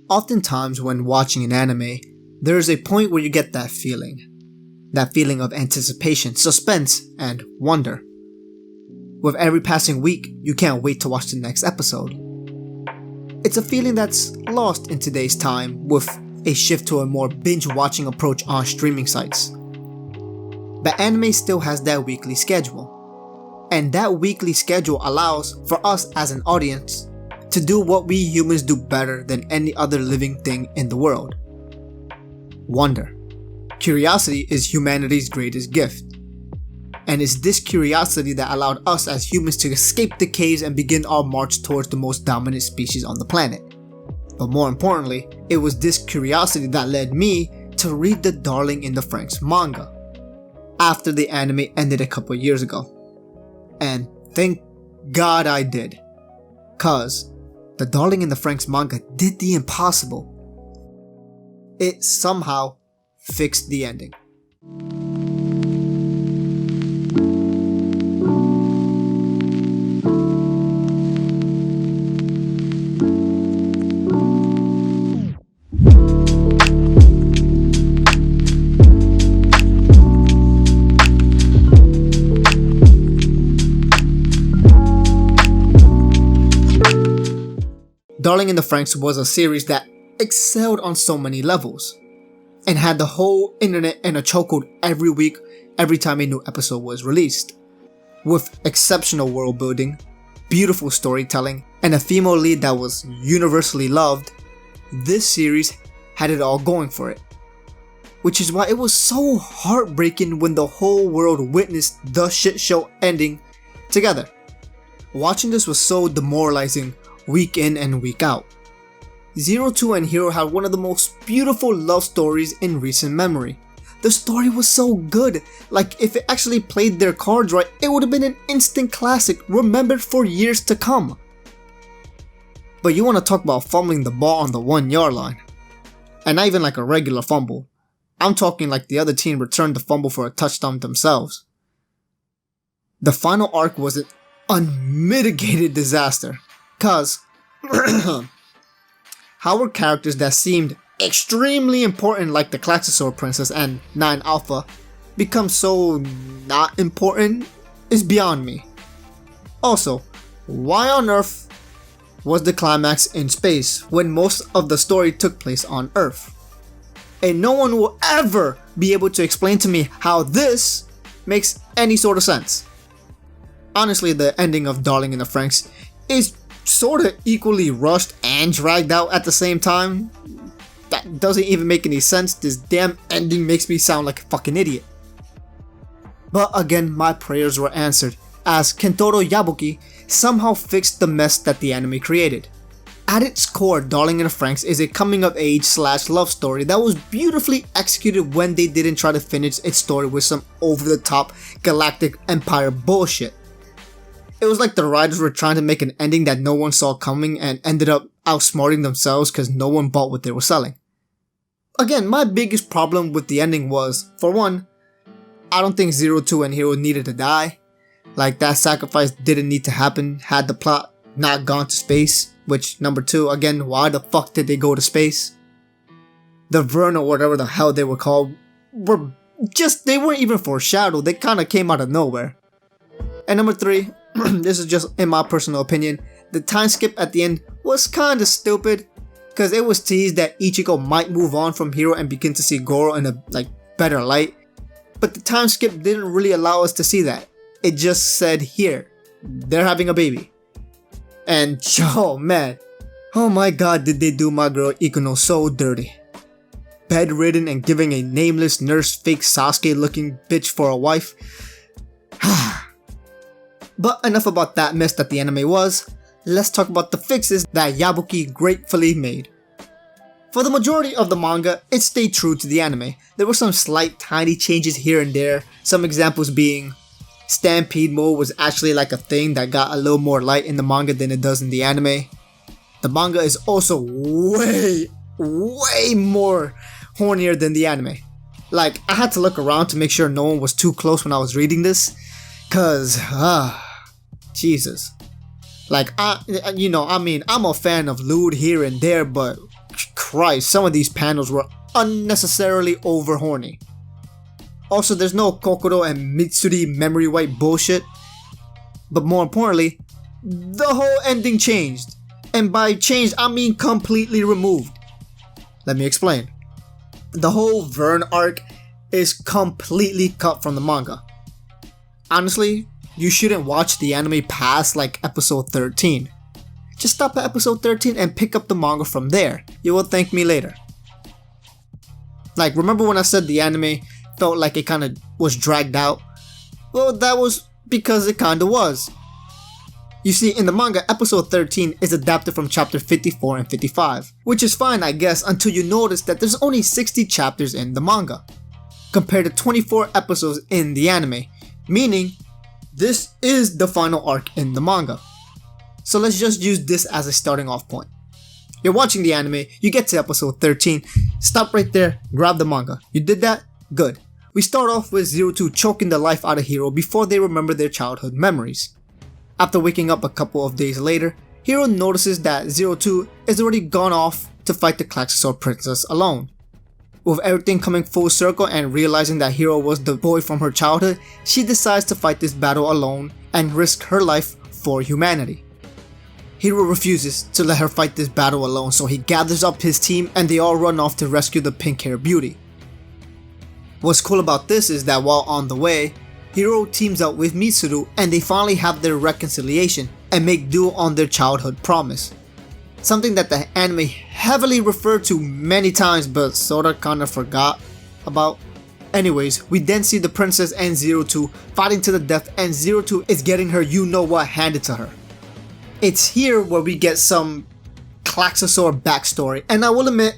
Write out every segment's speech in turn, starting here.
Oftentimes when watching an anime, there is a point where you get that feeling. That feeling of anticipation, suspense, and wonder. With every passing week, you can't wait to watch the next episode. It's a feeling that's lost in today's time with a shift to a more binge-watching approach on streaming sites. But anime still has that weekly schedule. And that weekly schedule allows for us as an audience to do what we humans do better than any other living thing in the world. Wonder. Curiosity is humanity's greatest gift. And it's this curiosity that allowed us as humans to escape the caves and begin our march towards the most dominant species on the planet. But more importantly, it was this curiosity that led me to read the Darling in the FRANXX manga after the anime ended a couple years ago. And thank God I did, cause the Darling in the FRANXX manga did the impossible. It somehow fixed the ending. Darling in the FRANXX was a series that excelled on so many levels and had the whole internet in a chokehold every week, every time a new episode was released. With exceptional world building, beautiful storytelling, and a female lead that was universally loved, this series had it all going for it. Which is why it was so heartbreaking when the whole world witnessed the shit show ending together. Watching this was so demoralizing week in and week out. Zero Two and Hero had one of the most beautiful love stories in recent memory. The story was so good, like if it actually played their cards right, it would have been an instant classic remembered for years to come. But you want to talk about fumbling the ball on the 1-yard line. And not even like a regular fumble. I'm talking like the other team returned the fumble for a touchdown themselves. The final arc was an unmitigated disaster. Cause how were characters that seemed extremely important like the Klaxosaur Princess and 9 Alpha become so not important is beyond me. Also, why on earth was the climax in space when most of the story took place on Earth? And no one will ever be able to explain to me how this makes any sort of sense. Honestly, the ending of Darling in the FRANXX is sorta equally rushed and dragged out at the same time. That doesn't even make any sense. This damn ending makes me sound like a fucking idiot. But again, my prayers were answered, as Kentaro Yabuki somehow fixed the mess that the anime created. At its core, Darling in the FRANXX is a coming-of-age / love story that was beautifully executed when they didn't try to finish its story with some over-the-top galactic empire bullshit. It was like the writers were trying to make an ending that no one saw coming and ended up outsmarting themselves because no one bought what they were selling. Again, my biggest problem with the ending was, for one, I don't think Zero Two and Hero needed to die. Like, that sacrifice didn't need to happen had the plot not gone to space. Which, number two, again, why the fuck did they go to space? The Vern or whatever the hell they were called they weren't even foreshadowed, they kinda came out of nowhere. And number three, this is just in my personal opinion, the time skip at the end was kinda stupid, because it was teased that Ichigo might move on from Hero and begin to see Goro in a better light, but the time skip didn't really allow us to see that. It just said, here, they're having a baby. And oh man, oh my god, did they do my girl Ikuno so dirty. Bedridden and giving a nameless nurse fake Sasuke looking bitch for a wife. But enough about that mess that the anime was, let's talk about the fixes that Yabuki gratefully made. For the majority of the manga, it stayed true to the anime. There were some slight tiny changes here and there, some examples being Stampede mode was actually like a thing that got a little more light in the manga than it does in the anime. The manga is also way more hornier than the anime. Like, I had to look around to make sure no one was too close when I was reading this, cause, Jesus. Like, I'm a fan of lewd here and there, but Christ, some of these panels were unnecessarily over horny. Also, there's no Kokoro and Mitsuri memory wipe bullshit. But more importantly, the whole ending changed. And by changed, I mean completely removed. Let me explain. The whole Vern arc is completely cut from the manga. Honestly, you shouldn't watch the anime past like episode 13. Just stop at episode 13 and pick up the manga from there. You will thank me later. Like, remember when I said the anime felt like it kinda was dragged out? Well, that was because it kinda was. You see, in the manga, episode 13 is adapted from chapter 54 and 55, which is fine I guess until you notice that there's only 60 chapters in the manga, compared to 24 episodes in the anime, meaning this is the final arc in the manga. So let's just use this as a starting off point. You're watching the anime, you get to episode 13, stop right there, grab the manga. You did that? Good. We start off with 02 choking the life out of Hiro before they remember their childhood memories. After waking up a couple of days later, Hiro notices that 02 is already gone off to fight the Klaxosaur princess alone. With everything coming full circle and realizing that Hiro was the boy from her childhood, she decides to fight this battle alone and risk her life for humanity. Hiro refuses to let her fight this battle alone, so he gathers up his team and they all run off to rescue the pink-haired beauty. What's cool about this is that while on the way, Hiro teams up with Mitsuru and they finally have their reconciliation and make do on their childhood promise. Something that the anime heavily referred to many times but sorta kinda forgot about. Anyways, we then see the princess and 02 fighting to the death and 02 is getting her you know what handed to her. It's here where we get some Klaxosaur backstory, and I will admit,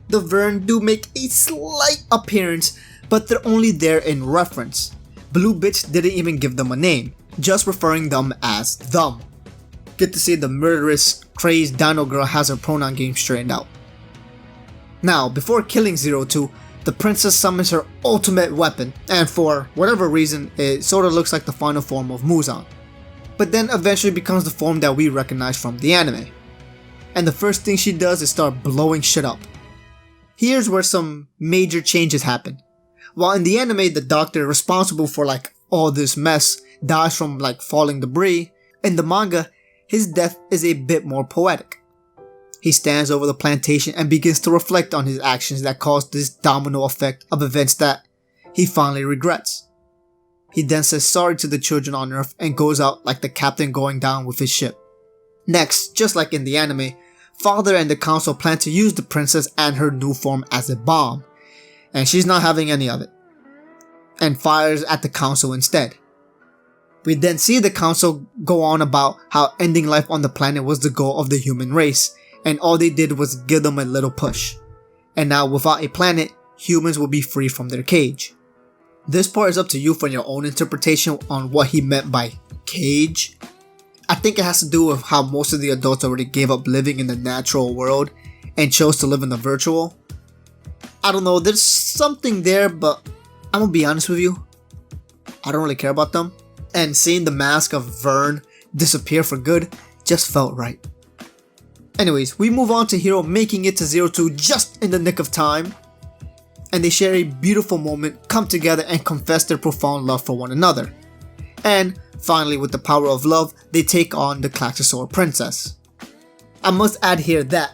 the Vern do make a slight appearance, but they're only there in reference. Blue Bitch didn't even give them a name, just referring them as them. Good to see the murderous, crazed Dino Girl has her pronoun game straightened out. Now, before killing 02, the princess summons her ultimate weapon, and for whatever reason, it sorta looks like the final form of Muzan, but then eventually becomes the form that we recognize from the anime. And the first thing she does is start blowing shit up. Here's where some major changes happen. While in the anime, the doctor responsible for like all this mess dies from like falling debris, in the manga, his death is a bit more poetic. He stands over the plantation and begins to reflect on his actions that caused this domino effect of events that he finally regrets. He then says sorry to the children on Earth and goes out like the captain going down with his ship. Next, just like in the anime, Father and the council plan to use the princess and her new form as a bomb, and she's not having any of it, and fires at the council instead. We then see the council go on about how ending life on the planet was the goal of the human race, and all they did was give them a little push. And now without a planet, humans will be free from their cage. This part is up to you for your own interpretation on what he meant by cage. I think it has to do with how most of the adults already gave up living in the natural world and chose to live in the virtual. I don't know, there's something there, but I'm gonna be honest with you, I don't really care about them. And seeing the mask of Vern disappear for good just felt right. Anyways, we move on to Hiro making it to 02 just in the nick of time. And they share a beautiful moment, come together and confess their profound love for one another. And finally, with the power of love, they take on the Klaxosaur princess. I must add here that,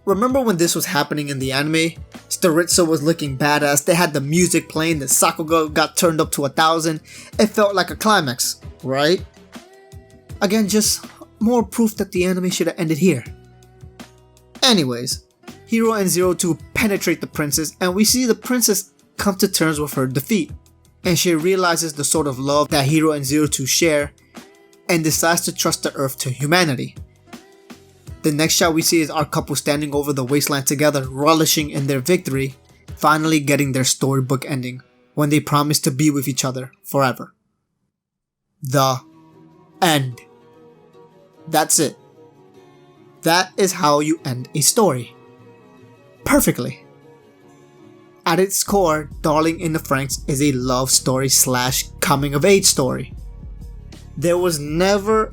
remember when this was happening in the anime? Staritza was looking badass, they had the music playing, the Sakuga got turned up to 1000, it felt like a climax, right? Again, just more proof that the anime should have ended here. Anyways, Hiro and 02 penetrate the princess and we see the princess come to terms with her defeat. And she realizes the sort of love that Hiro and 02 share and decides to trust the earth to humanity. The next shot we see is our couple standing over the wasteland together, relishing in their victory, finally getting their storybook ending when they promise to be with each other forever. The end. That's it. That is how you end a story. Perfectly. At its core, Darling in the Franxx is a love story / coming of age story. There was never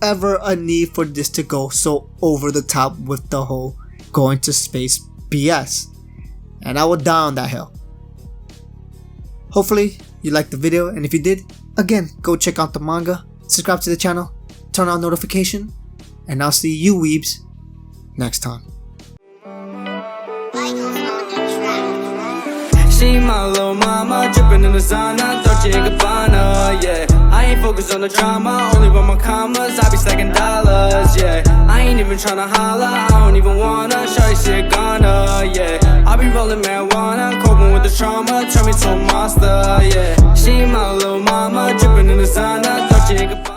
ever a need for this to go so over the top with the whole going to space BS, and I will die on that hill. Hopefully you liked the video, and if you did, again, go check out the manga, subscribe to the channel, turn on notification, and I'll see you weebs next time. She my little mama, drippin' in the sauna, Dolce & Gabbana, yeah. I ain't focused on the drama, only on my commas, I be stacking dollars, yeah. I ain't even tryna holla, I don't even wanna, shawty shit gonna, yeah. I be rolling marijuana, coping with the trauma, turn me to a monster, yeah. She my little mama, drippin' in the sauna, Dolce & Gabbana.